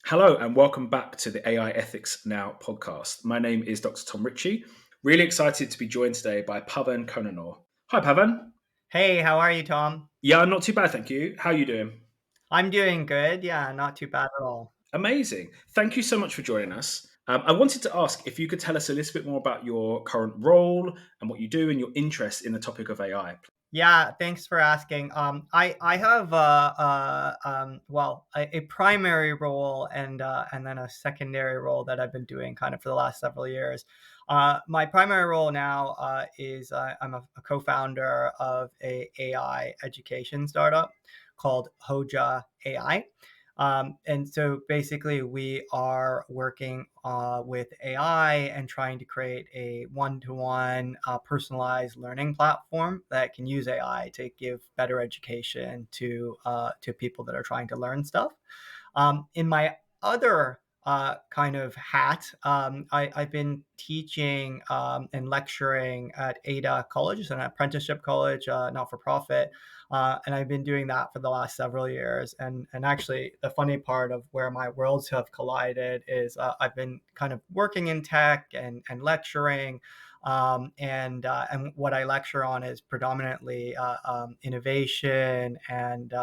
Hello, and welcome back to the AI Ethics Now podcast. My name is Dr. Tom Ritchie. Really excited to be joined today by Pavan Konanor. Hi, Pavan. Hey, how are you, Tom? Yeah, I'm not too bad, thank you. How are you doing? I'm doing good. Yeah, not too bad at all. Amazing. Thank you so much for joining us. I wanted to ask if you could tell us a little bit more about your current role and what you do and your interest in the topic of AI. Yeah, thanks for asking. I have a primary role and then a secondary role that I've been doing kind of for the last several years. My primary role now is I'm a co-founder of a AI education startup called Hoja AI. And so basically, we are working with AI and trying to create a one-to-one personalized learning platform that can use AI to give better education to people that are trying to learn stuff. In my other kind of hat, I've been teaching and lecturing at Ada College, it's an apprenticeship college, not for profit. And I've been doing that for the last several years. And actually, the funny part of where my worlds have collided is I've been kind of working in tech and lecturing. And what I lecture on is predominantly innovation and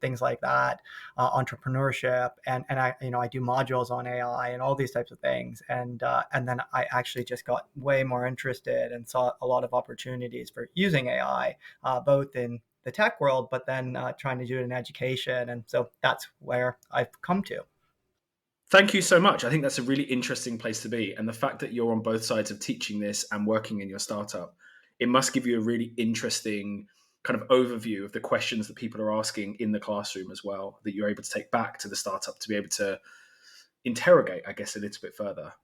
things like that, entrepreneurship, and I do modules on AI and all these types of things, and then I actually just got way more interested and saw a lot of opportunities for using AI, both in the tech world, but then trying to do it in education, and so that's where I've come to. Thank you so much. I think that's a really interesting place to be. And the fact that you're on both sides of teaching this and working in your startup, it must give you a really interesting kind of overview of the questions that people are asking in the classroom as well, that you're able to take back to the startup to be able to interrogate, I guess, a little bit further.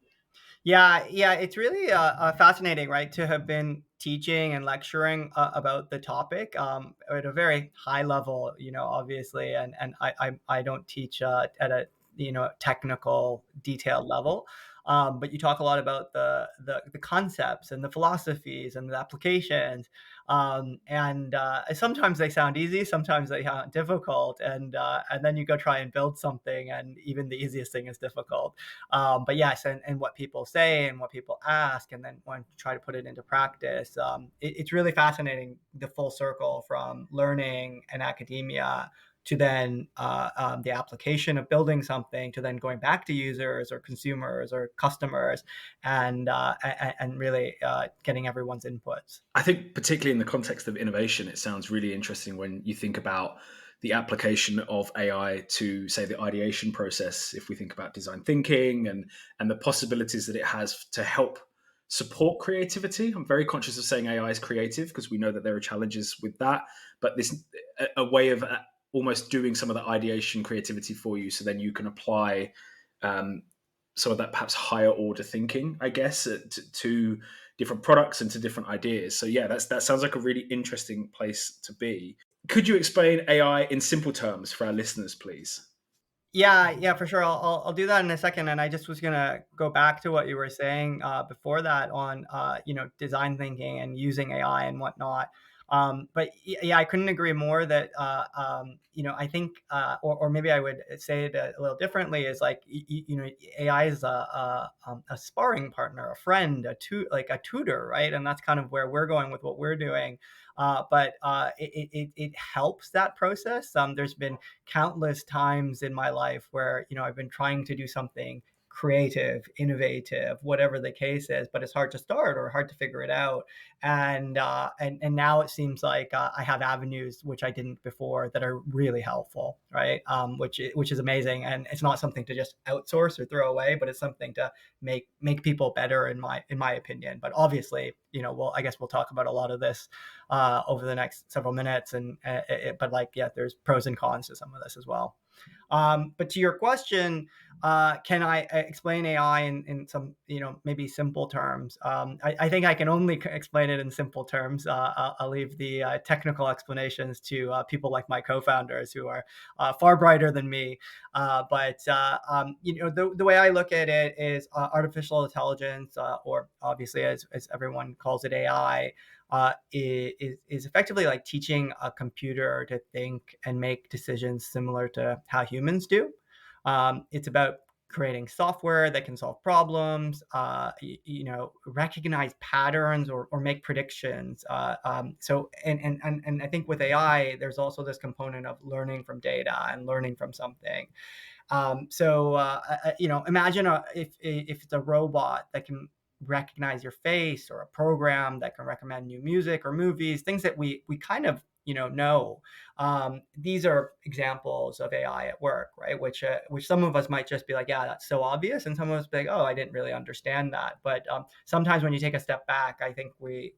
Yeah, it's really fascinating, right, to have been teaching and lecturing about the topic at a very high level, obviously, and I don't teach at a technical detailed level, but you talk a lot about the concepts and the philosophies and the applications, and sometimes they sound easy, sometimes they sound difficult, and then you go try and build something, and even the easiest thing is difficult. But yes, and what people say and what people ask, and then when you try to put it into practice, it's really fascinating, the full circle from learning and academia to then the application of building something to then going back to users or consumers or customers, and really getting everyone's inputs. I think, particularly in the context of innovation, it sounds really interesting when you think about the application of AI to, say, the ideation process. If we think about design thinking and the possibilities that it has to help support creativity, I'm very conscious of saying AI is creative because we know that there are challenges with that. But this a way of almost doing some of the ideation creativity for you, so then you can apply um, some of that perhaps higher order thinking, I guess, to different products and to different ideas. So yeah, that sounds like a really interesting place to be. Could you explain AI in simple terms for our listeners, please? Yeah, for sure. I'll do that in a second. And I just was gonna go back to what you were saying before that on design thinking and using AI and whatnot. Yeah, I couldn't agree more that I think or maybe I would say it a little differently, is like AI is a sparring partner, a friend, like a tutor, right? And that's kind of where we're going with what we're doing. But it helps that process. There's been countless times in my life where I've been trying to do something creative, innovative, whatever the case is, but it's hard to start or hard to figure it out. And now it seems like I have avenues which I didn't before that are really helpful, right? Which is amazing, and it's not something to just outsource or throw away, but it's something to make people better, in my opinion. But obviously, I guess we'll talk about a lot of this over the next several minutes, but like, yeah, there's pros and cons to some of this as well. But to your question, can I explain AI in some, maybe simple terms? I think I can only explain it in simple terms. I'll leave the technical explanations to people like my co-founders who are far brighter than me. The way I look at it is artificial intelligence, or obviously as everyone calls it, AI, is effectively like teaching a computer to think and make decisions similar to how humans do. It's about creating software that can solve problems, recognize patterns or make predictions. And I think with AI, there's also this component of learning from data and learning from something. Imagine if it's a robot that can recognize your face, or a program that can recommend new music or movies, things that we kind of know. These are examples of AI at work, right? Which some of us might just be like, yeah, that's so obvious, and some of us be like, oh, I didn't really understand that. But sometimes when you take a step back, I think we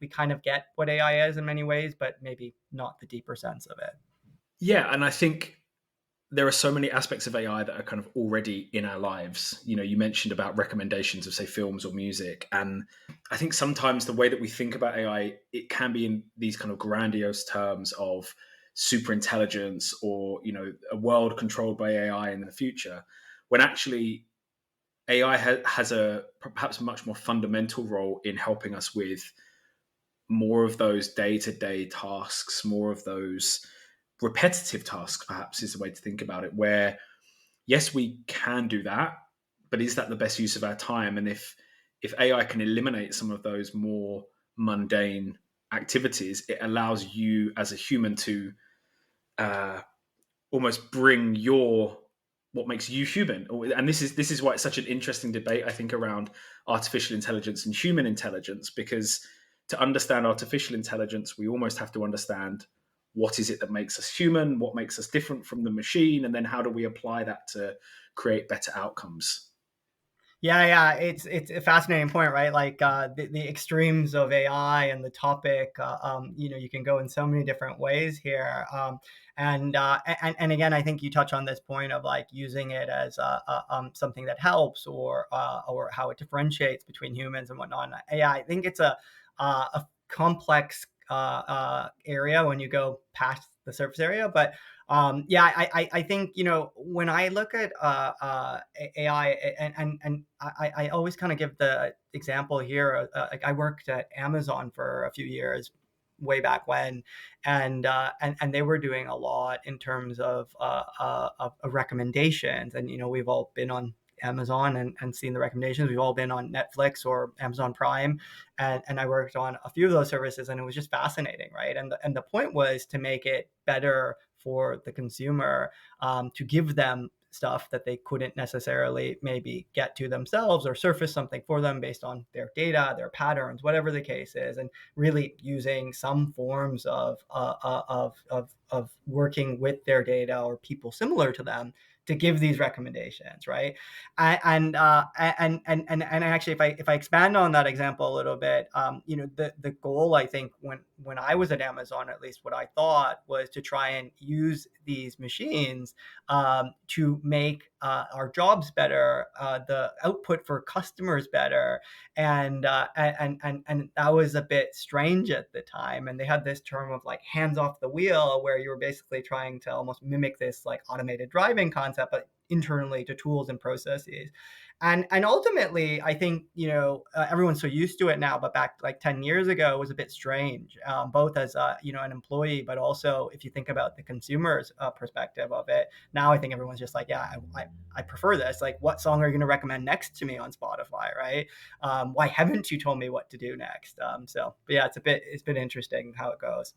kind of get what AI is in many ways, but maybe not the deeper sense of it. Yeah, and I think there are so many aspects of AI that are kind of already in our lives. You mentioned about recommendations of, say, films or music. And I think sometimes the way that we think about AI, it can be in these kind of grandiose terms of super intelligence, or, a world controlled by AI in the future, when actually AI has a perhaps much more fundamental role in helping us with more of those day-to-day tasks, more of those repetitive tasks, perhaps is the way to think about it, where yes, we can do that, but is that the best use of our time? And if AI can eliminate some of those more mundane activities, it allows you as a human to uh, almost bring your what makes you human. And this is why it's such an interesting debate, I think, around artificial intelligence and human intelligence, because to understand artificial intelligence, we almost have to understand what is it that makes us human, what makes us different from the machine, and then how do we apply that to create better outcomes. Yeah, yeah, it's a fascinating point, right? Like the extremes of AI and the topic. You can go in so many different ways here. And again, I think you touch on this point of like using it as something that helps, or how it differentiates between humans and whatnot. And AI, I think it's a complex area when you go past the surface area, but yeah, I think when I look at AI, and I always kind of give the example here. Like I worked at Amazon for a few years, way back when, and they were doing a lot in terms of recommendations, and we've all been on Amazon and seen the recommendations. We've all been on Netflix or Amazon Prime, and I worked on a few of those services, and it was just fascinating, right? And the point was to make it better for the consumer, to give them stuff that they couldn't necessarily maybe get to themselves, or surface something for them based on their data, their patterns, whatever the case is, and really using some forms of working with their data or people similar to them to give these recommendations, right? And actually, if I expand on that example a little bit, the goal, I think, when I was at Amazon, at least what I thought was to try and use these machines to make our jobs better, the output for customers better, and that was a bit strange at the time. And they had this term of like hands off the wheel, where you were basically trying to almost mimic this like automated driving concept, but internally to tools and processes. And ultimately, I think everyone's so used to it now, but back like 10 years ago, it was a bit strange, both as an employee, but also if you think about the consumer's perspective of it. Now I think everyone's just like, yeah, I prefer this. Like, what song are you going to recommend next to me on Spotify, right? Why haven't you told me what to do next? But yeah, it's been interesting how it goes.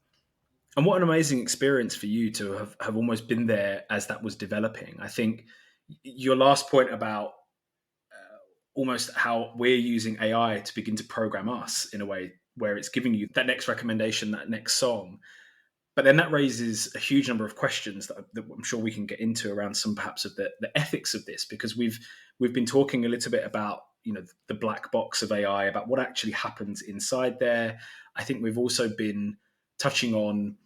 And what an amazing experience for you to have almost been there as that was developing. I think your last point about almost how we're using AI to begin to program us in a way where it's giving you that next recommendation, that next song. But then that raises a huge number of questions that I'm sure we can get into around some perhaps of the ethics of this, because we've been talking a little bit about the black box of AI, about what actually happens inside there. I think we've also been touching on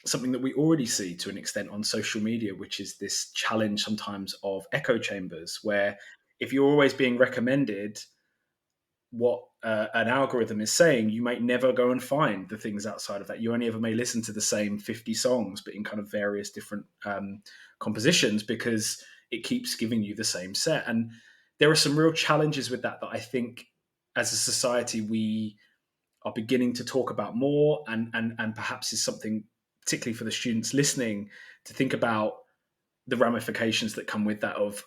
something that we already see to an extent on social media, which is this challenge sometimes of echo chambers, where if you're always being recommended what an algorithm is saying, you might never go and find the things outside of that. You only ever may listen to the same 50 songs, but in kind of various different compositions, because it keeps giving you the same set. And there are some real challenges with that I think as a society we are beginning to talk about more, and perhaps is something, particularly for the students listening, to think about the ramifications that come with that of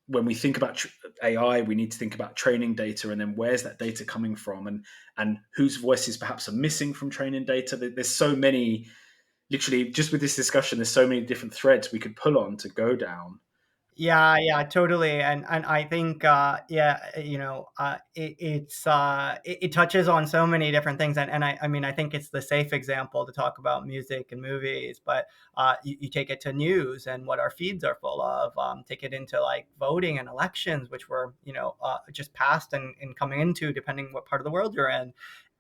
when we think about AI, we need to think about training data, and then where's that data coming from, and whose voices perhaps are missing from training data. There's so many, literally, just with this discussion, there's so many different threads we could pull on to go down. Yeah, yeah, totally, and I think, it touches on so many different things, and I mean, I think it's the safe example to talk about music and movies, but, you take it to news and what our feeds are full of, take it into, like, voting and elections, which were, just passed and coming into, depending what part of the world you're in,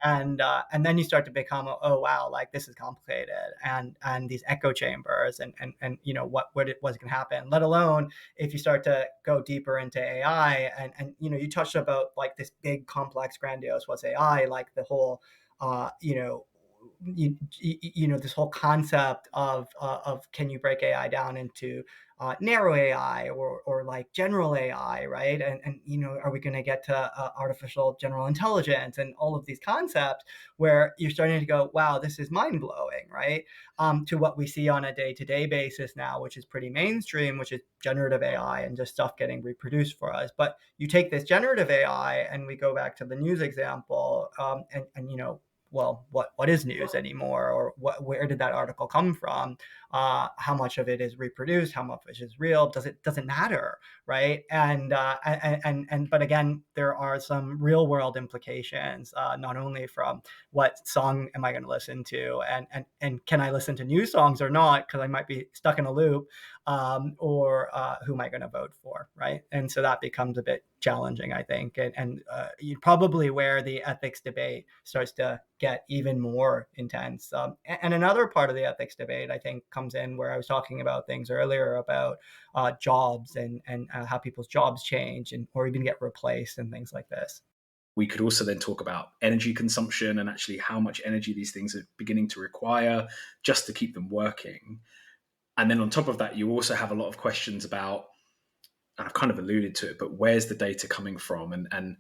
and then you start to become, "Oh, wow, like, this is complicated," and these echo chambers and, what can happen, let alone if you start to go deeper into AI and you touched about like this big complex grandiose what's AI, like the whole this whole concept of can you break AI down into narrow AI or like general AI, right? And are we going to get to artificial general intelligence and all of these concepts where you're starting to go, wow, this is mind blowing, right? To what we see on a day to day basis now, which is pretty mainstream, which is generative AI and just stuff getting reproduced for us. But you take this generative AI and we go back to the news example, and well, what is news anymore, or where did that article come from? How much of it is reproduced? How much of it is real? Doesn't matter, right? And but again, there are some real world implications, not only from what song am I going to listen to, and can I listen to new songs or not because I might be stuck in a loop, or who am I going to vote for, right? And so that becomes a bit challenging, I think, and you probably where the ethics debate starts to get even more intense. And another part of the ethics debate, I think, comes in where I was talking about things earlier about jobs and how people's jobs change and or even get replaced and things like this. We could also then talk about energy consumption and actually how much energy these things are beginning to require just to keep them working. And then on top of that, you also have a lot of questions about, and I've kind of alluded to it, but where's the data coming from? And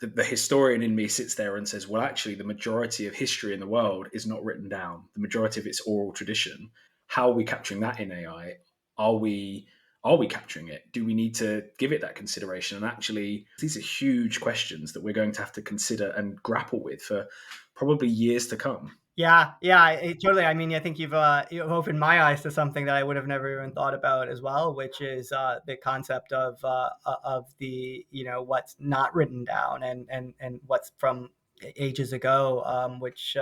the historian in me sits there and says, well, actually, the majority of history in the world is not written down. The majority of it's oral tradition. How are we capturing that in AI? Are we are we capturing it? Do we need to give it that consideration? And actually, these are huge questions that we're going to have to consider and grapple with for probably years to come. Yeah, yeah, totally. I mean, I think you've opened my eyes to something that I would have never even thought about as well, which is the concept of the what's not written down and what's from ages ago, which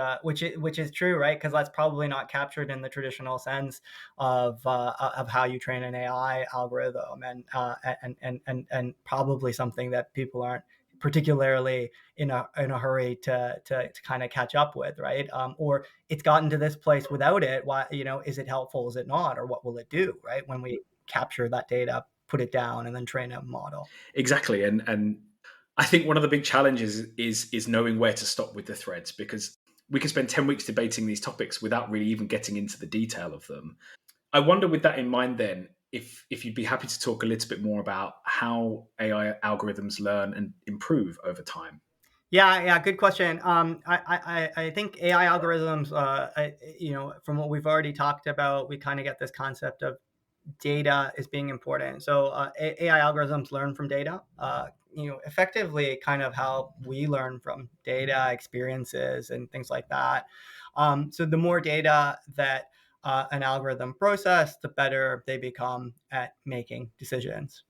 is true, right? Because that's probably not captured in the traditional sense of how you train an AI algorithm, and probably something that people aren't particularly in a hurry to kind of catch up with, right? Or it's gotten to this place without it. Why, is it helpful? Is it not? Or what will it do, right? When we capture that data, put it down, and then train a model. Exactly, and I think one of the big challenges is knowing where to stop with the threads, because we can spend 10 weeks debating these topics without really even getting into the detail of them. I wonder, with that in mind, then, if you'd be happy to talk a little bit more about how AI algorithms learn and improve over time. Yeah, yeah, good question. I think AI algorithms, from what we've already talked about, we kind of get this concept of data is being important. So AI algorithms learn from data. Effectively, kind of how we learn from data, experiences, and things like that. So the more data that an algorithm process, the better they become at making decisions.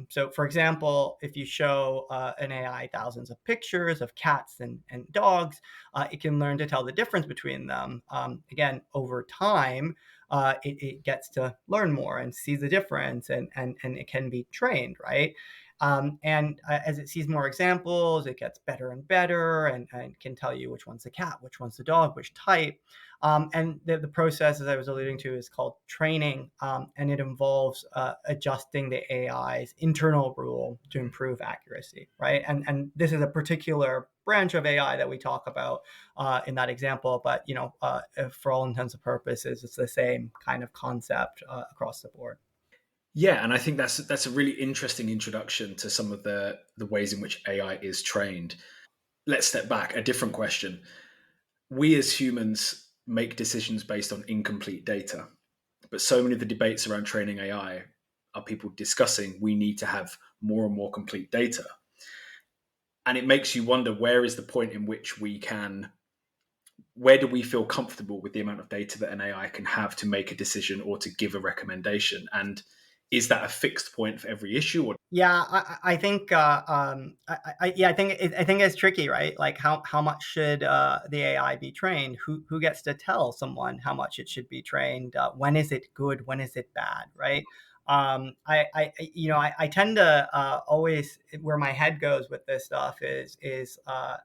So, for example, if you show an AI thousands of pictures of cats and dogs, it can learn to tell the difference between them. Again, over time, it gets to learn more and see the difference, and it can be trained, right? And as it sees more examples, it gets better and better, and can tell you which one's the cat, which one's the dog, which type. And the process, as I was alluding to, is called training, and it involves adjusting the AI's internal rule to improve accuracy, right? And this is a particular branch of AI that we talk about in that example, but for all intents and purposes, it's the same kind of concept across the board. Yeah, and I think that's a really interesting introduction to some of the ways in which AI is trained. Let's step back. A different question. We as humans make decisions based on incomplete data. But so many of the debates around training AI are people discussing we need to have more and more complete data. And it makes you wonder, where is the point in which where do we feel comfortable with the amount of data that an AI can have to make a decision or to give a recommendation? And is that a fixed point for every issue? Or Yeah, I think yeah, I think it's tricky, right? Like how much should the AI be trained? Who gets to tell someone how much it should be trained? When is it good? When is it bad? Right? I tend to always, where my head goes with this stuff is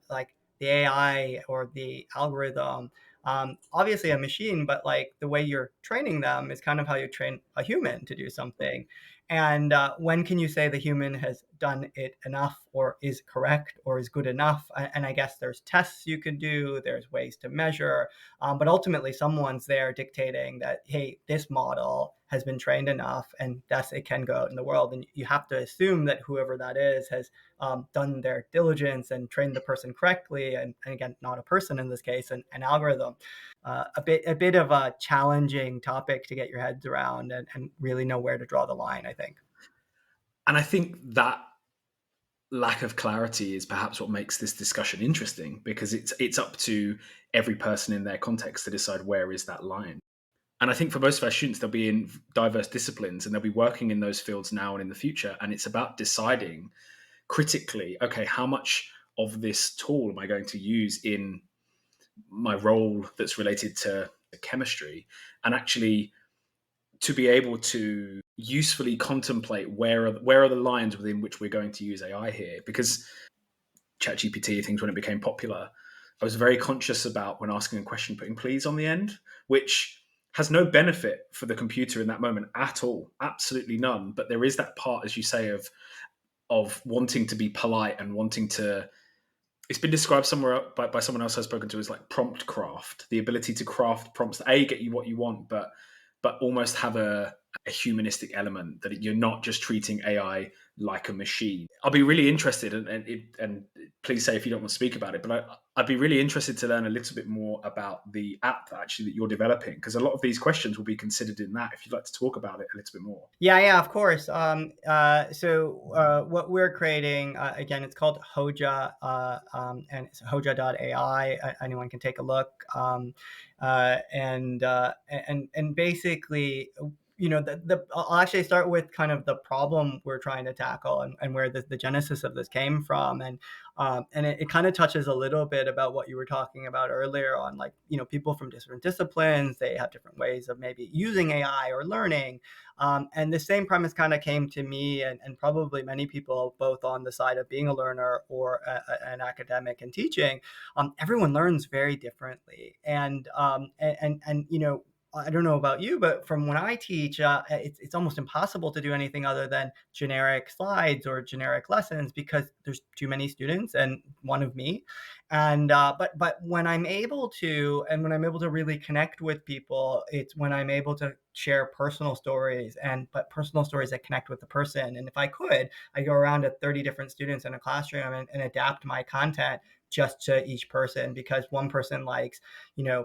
like the AI or the algorithm. Obviously a machine, but like the way you're training them is kind of how you train a human to do something. And when can you say the human has done it enough, or is correct, or is good enough? And I guess there's tests you could do, there's ways to measure, but ultimately someone's there dictating that, hey, this model has been trained enough, and thus it can go out in the world. And you have to assume that whoever that is has done their diligence and trained the person correctly. And again, not a person in this case, an algorithm. A bit of a challenging topic to get your heads around, and really know where to draw the line, I think. and I think that lack of clarity is perhaps what makes this discussion interesting, because it's up to every person in their context to decide where is that line. And I think for most of our students, they'll be in diverse disciplines and they'll be working in those fields now and in the future. And it's about deciding critically, okay, how much of this tool am I going to use in my role that's related to chemistry, and actually to be able to usefully contemplate where are the lines within which we're going to use AI here. Because ChatGPT, things when it became popular, I was very conscious about, when asking a question, putting please on the end, which has no benefit for the computer in that moment at all, absolutely none. But there is that part, as you say, of wanting to be polite and wanting to. It's been described somewhere by someone else I've spoken to as like prompt craft, the ability to craft prompts that get you what you want, but almost have a humanistic element, that you're not just treating AI like a machine. I'll be really interested, and please say if you don't want to speak about it, but I'd be really interested to learn a little bit more about the app actually that you're developing, because a lot of these questions will be considered in that. If you'd like to talk about it a little bit more. Yeah, yeah, of course. What we're creating, again, it's called Hoja, and it's Hoja.ai. Anyone can take a look. And basically, I'll actually start with kind of the problem we're trying to tackle, and where the genesis of this came from. And it kind of touches a little bit about what you were talking about earlier on, like, people from different disciplines, they have different ways of maybe using AI or learning. And the same premise kind of came to me, and probably many people, both on the side of being a learner or an academic and teaching. Everyone learns very differently. And I don't know about you, but from when I teach, it's almost impossible to do anything other than generic slides or generic lessons, because there's too many students and one of me. And but when I'm able to, and when I'm able to really connect with people, it's when I'm able to share personal stories, but personal stories that connect with the person. And if I could, I go around to 30 different students in a classroom, and adapt my content just to each person, because one person likes,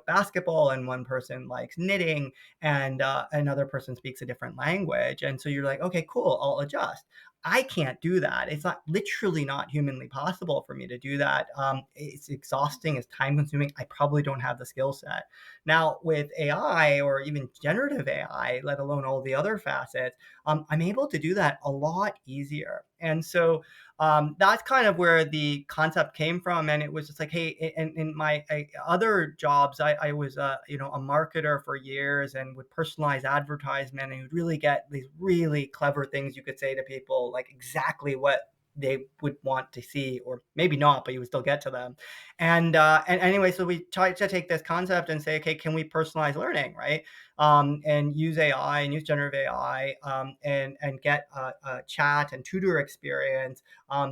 basketball, and one person likes knitting, and another person speaks a different language. And so you're like, okay, cool, I'll adjust. I can't do that. It's not, literally not humanly possible for me to do that. It's exhausting. It's time consuming. I probably don't have the skill set. Now with AI, or even generative AI, let alone all the other facets, I'm able to do that a lot easier. And so that's kind of where the concept came from. And it was just like, hey, in my other jobs, I was a marketer for years, and would personalize advertisement, and would really get these really clever things you could say to people, like exactly what they would want to see, or maybe not, but you would still get to them. And anyway, so we tried to take this concept and say, okay, can we personalize learning, right? And use AI, and use generative AI, and get a chat and tutor experience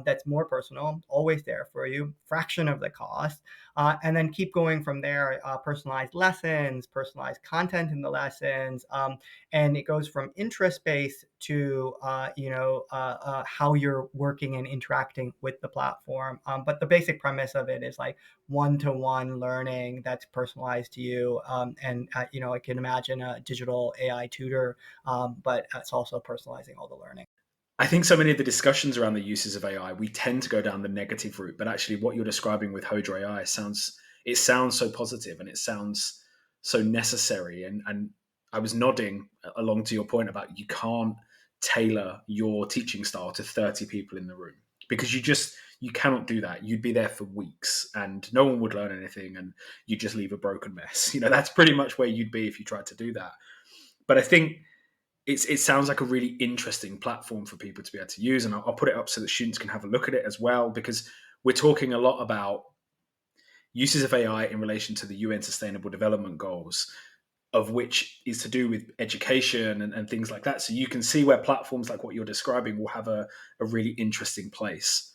that's more personal, always there for you, fraction of the cost, and then keep going from there. Personalized lessons, personalized content in the lessons, and it goes from interest based to how you're working and interacting with the platform. But the basic premise of it is like one-to-one learning that's personalized to you. And I can imagine a digital AI tutor, but it's also personalizing all the learning. I think so many of the discussions around the uses of AI, we tend to go down the negative route, but actually what you're describing with Hoja AI sounds so positive and it sounds so necessary. And I was nodding along to your point about you can't tailor your teaching style to 30 people in the room because you cannot do that. You'd be there for weeks and no one would learn anything and you just leave a broken mess. That's pretty much where you'd be if you tried to do that. But I think it sounds like a really interesting platform for people to be able to use. And I'll put it up so that students can have a look at it as well, because we're talking a lot about uses of AI in relation to the UN Sustainable Development Goals, of which is to do with education and things like that. So you can see where platforms like what you're describing will have a really interesting place.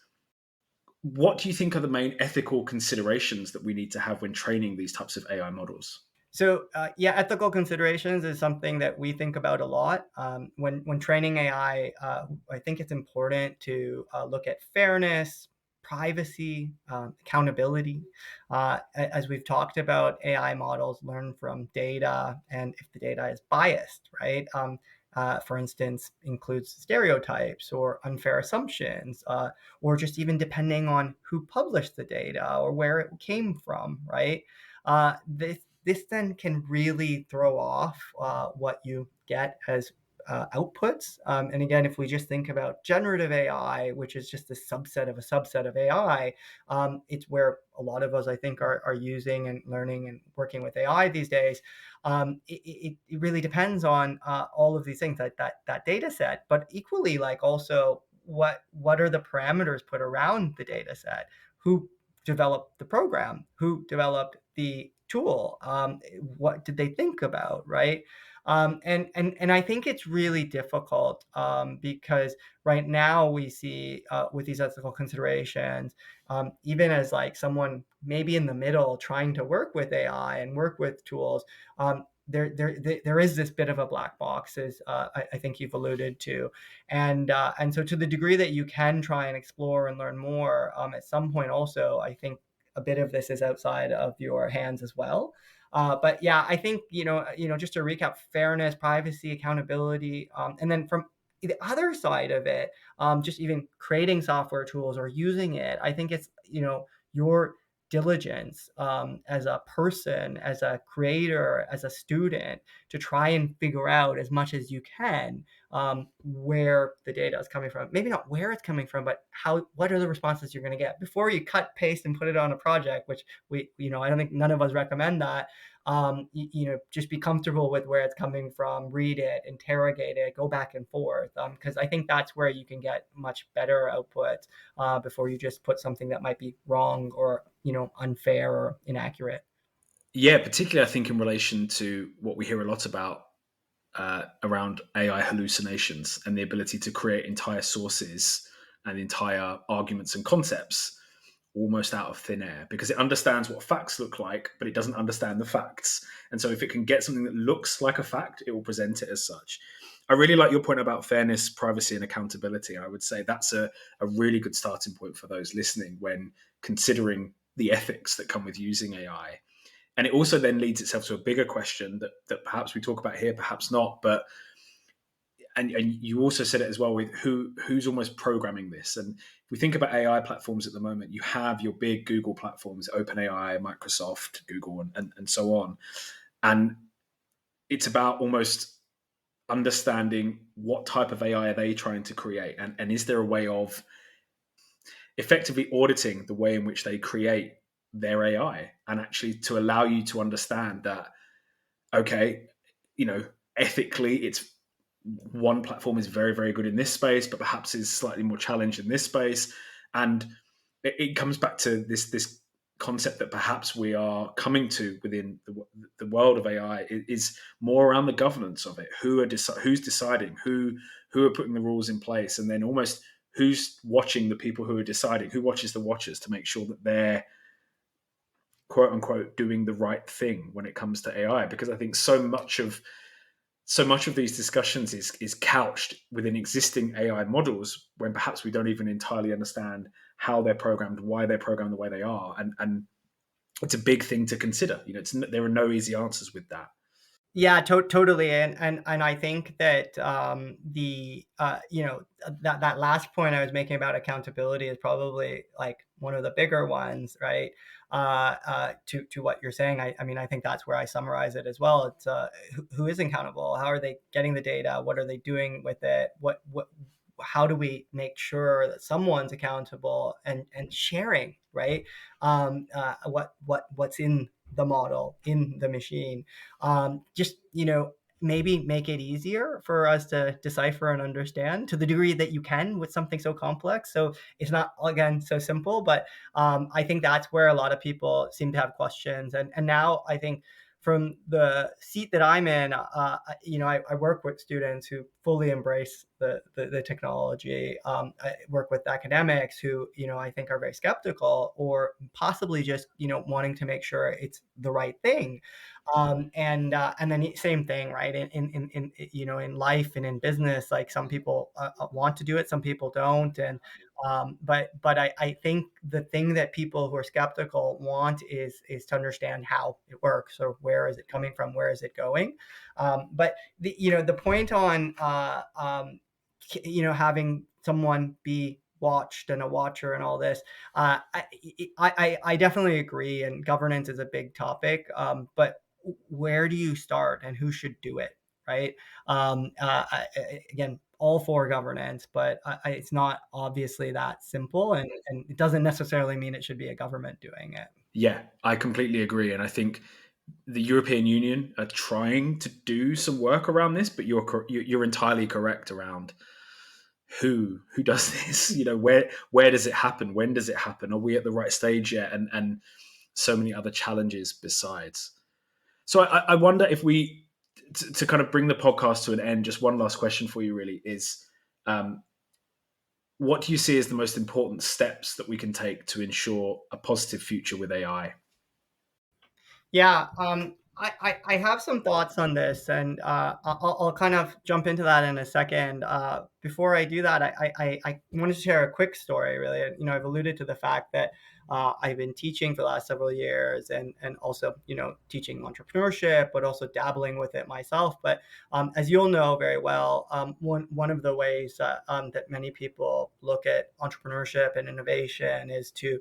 What do you think are the main ethical considerations that we need to have when training these types of AI models? So yeah, ethical considerations is something that we think about a lot when training AI. I think it's important to look at fairness, privacy, accountability. As we've talked about, AI models learn from data, and if the data is biased, right? For instance, includes stereotypes or unfair assumptions, or just even depending on who published the data or where it came from, right? This then can really throw off what you get as outputs. And again, if we just think about generative AI, which is just a subset of AI, it's where a lot of us, I think, are using and learning and working with AI these days. It really depends on all of these things, that data set, but equally, like also what are the parameters put around the data set? Who developed the program? Who developed the tool? What did they think about, right? And I think it's really difficult because right now we see with these ethical considerations, even as like someone maybe in the middle trying to work with AI and work with tools, there is this bit of a black box, as I think you've alluded to, and so to the degree that you can try and explore and learn more, at some point also, I think a bit of this is outside of your hands as well. But yeah, I think just to recap: fairness, privacy, accountability, and then from the other side of it, just even creating software tools or using it, I think it's your diligence as a person, as a creator, as a student, to try and figure out as much as you can where the data is coming from. Maybe not where it's coming from, but what are the responses you're going to get before you cut, paste, and put it on a project, which I don't think none of us recommend that. Just be comfortable with where it's coming from, read it, interrogate it, go back and forth, because I think that's where you can get much better output before you just put something that might be wrong or unfair or inaccurate. Yeah, particularly I think in relation to what we hear a lot about around AI hallucinations and the ability to create entire sources and entire arguments and concepts almost out of thin air because it understands what facts look like, but it doesn't understand the facts. And so if it can get something that looks like a fact, it will present it as such. I really like your point about fairness, privacy, and accountability. I would say that's a really good starting point for those listening when considering the ethics that come with using AI. And it also then leads itself to a bigger question that perhaps we talk about here, perhaps not, but and you also said it as well with who's almost programming this. And if we think about AI platforms at the moment, you have your big Google platforms, OpenAI, Microsoft, Google, and so on. And it's about almost understanding what type of AI are they trying to create, and is there a way of effectively auditing the way in which they create their AI, and actually to allow you to understand that okay, ethically, it's one platform is very, very good in this space, but perhaps is slightly more challenged in this space. And it comes back to this concept that perhaps we are coming to within the world of AI is more around the governance of it. Who's deciding, who are putting the rules in place, and then almost who's watching the people who are deciding, who watches the watchers to make sure that quote unquote doing the right thing when it comes to AI, because I think so much of these discussions is couched within existing AI models when perhaps we don't even entirely understand how they're programmed, why they're programmed the way they are, and it's a big thing to consider. There are no easy answers with that. Yeah, totally, and I think that the that last point I was making about accountability is probably like one of the bigger ones, right? To what you're saying, I mean, I think that's where I summarize it as well. It's who is accountable? How are they getting the data? What are they doing with it? What how do we make sure that someone's accountable and sharing, right? What's in the model, in the machine, just maybe make it easier for us to decipher and understand to the degree that you can with something so complex. So it's not, again, so simple, but I think that's where a lot of people seem to have questions. And now I think from the seat that I'm in, I work with students who fully embrace the technology. I work with academics who, I think are very skeptical or possibly just, wanting to make sure it's the right thing. And then same thing, right? In in life and in business, like some people want to do it, some people don't, and but I think the thing that people who are skeptical want is to understand how it works, or where is it coming from, where is it going. But the point on having someone be watched and a watcher and all this, I definitely agree, and governance is a big topic. But where do you start and who should do it, right? Again, all for governance, but it's not obviously that simple, and it doesn't necessarily mean it should be a government doing it. Yeah, I completely agree, and I think the European Union are trying to do some work around this, but you're entirely correct around who does this. Where does it happen? When does it happen? Are we at the right stage yet? And so many other challenges besides. So I wonder if we to kind of bring the podcast to an end. Just one last question for you, really, is um, what do you see as the most important steps that we can take to ensure a positive future with AI? Yeah, I have some thoughts on this, and I'll kind of jump into that in a second. Before I do that, I wanted to share a quick story. Really, I've alluded to the fact that I've been teaching for the last several years, and also teaching entrepreneurship, but also dabbling with it myself. But as you'll know very well, one of the ways that many people look at entrepreneurship and innovation is to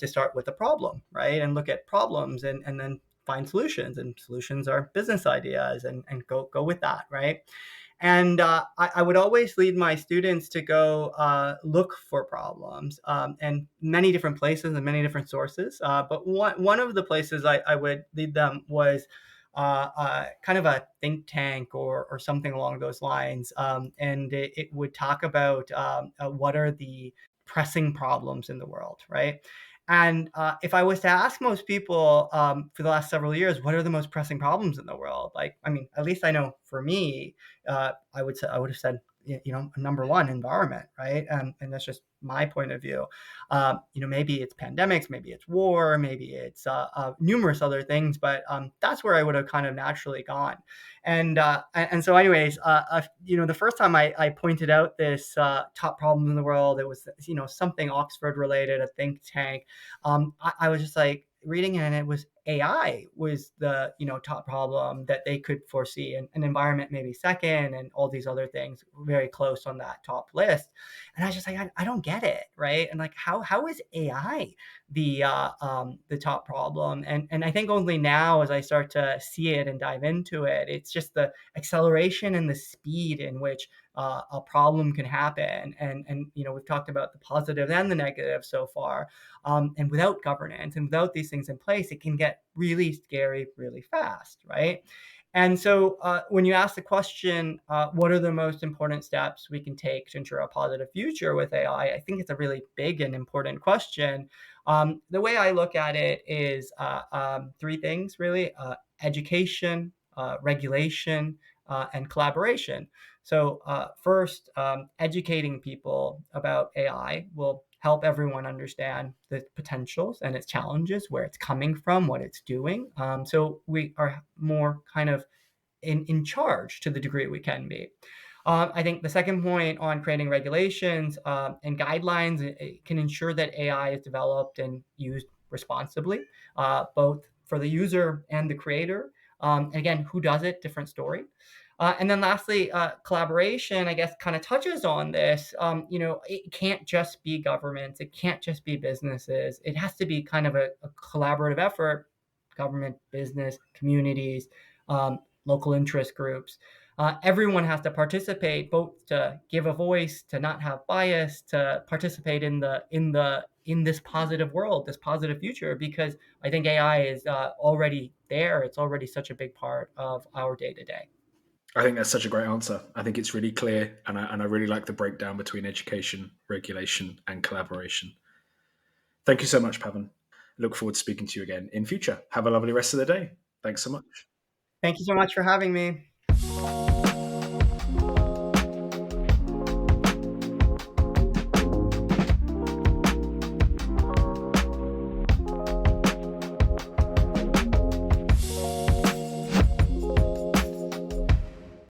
start with a problem, right? And look at problems, and then find solutions. And solutions are business ideas, and go with that, right? And I would always lead my students to go look for problems, and many different places and many different sources. But one of the places I would lead them was kind of a think tank, or something along those lines. And it would talk about what are the pressing problems in the world, right? And if I was to ask most people for the last several years, what are the most pressing problems in the world? Like, I mean, at least I know for me, I would have said, number one, environment, right? And that's just my point of view. Maybe it's pandemics, maybe it's war, maybe it's numerous other things, but that's where I would have kind of naturally gone. And so, anyways, the first time I pointed out this top problem in the world, it was something Oxford related, a think tank. I was just like reading it, and it was AI was the top problem that they could foresee, and an environment maybe second, and all these other things very close on that top list. And I was just like, I don't get it, right? And like, how is AI the top problem? And I think only now, as I start to see it and dive into it, it's just the acceleration and the speed in which a problem can happen. And we've talked about the positive and the negative so far. And without governance and without these things in place, it can get really scary really fast, right? And so when you ask the question, what are the most important steps we can take to ensure a positive future with AI, I think it's a really big and important question. The way I look at it is three things, really: education, regulation, and collaboration. So first, educating people about AI will help everyone understand the potentials and its challenges, where it's coming from, what it's doing. So we are more kind of in charge to the degree we can be. I think the second point on creating regulations and guidelines, it can ensure that AI is developed and used responsibly, both for the user and the creator. Again, who does it? Different story. And then lastly, collaboration, I guess, kind of touches on this. It can't just be governments, it can't just be businesses. It has to be kind of a collaborative effort, government, business, communities, local interest groups. Everyone has to participate, both to give a voice, to not have bias, to participate in this positive world, this positive future. Because I think AI is already there. It's already such a big part of our day to day. I think that's such a great answer. I think it's really clear, and I really like the breakdown between education, regulation, and collaboration. Thank you so much, Pavan. Look forward to speaking to you again in future. Have a lovely rest of the day. Thanks so much. Thank you so much for having me.